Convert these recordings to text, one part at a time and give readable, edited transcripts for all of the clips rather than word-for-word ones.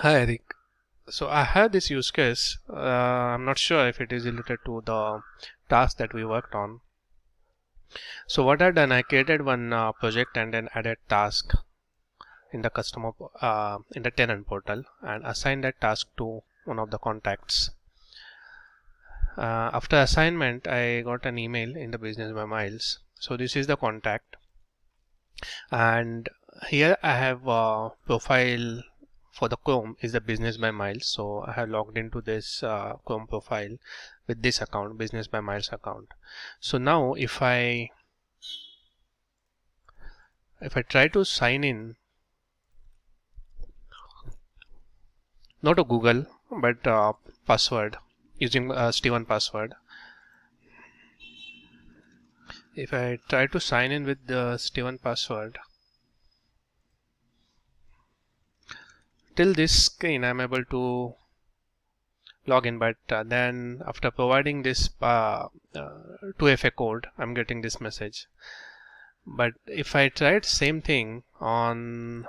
Hi Eric. So I have this use case. I'm not sure if it is related to the task that we worked on. So what I've done, I created one project and then added task in the in the tenant portal and assigned that task to one of the contacts. After assignment, I got an email in the business by miles. So this is the contact, and here I have a profile for the Chrome is the business by miles. So I have logged into this Chrome profile with this account, business by miles account. So now if I try to sign in, not a Google but password using Steven password. If I try to sign in with the Steven password, till this screen I'm able to log in, but then after providing this 2FA code, I'm getting this message. But if I tried same thing on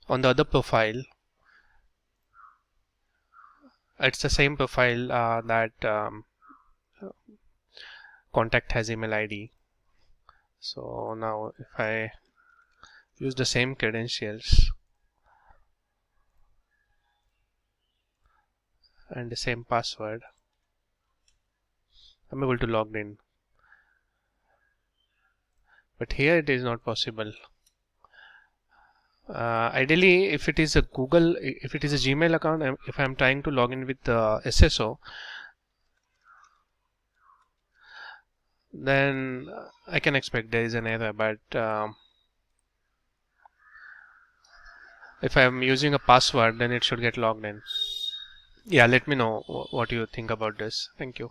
the other profile, it's the same profile that contact has email ID. So now if I use the same credentials and the same password, I'm able to log in. But here it is not possible. Ideally, if it is a Gmail account, if I'm trying to log in with SSO, then I can expect there is an error. But if I'm using a password, then it should get logged in. Yeah, let me know what you think about this. Thank you.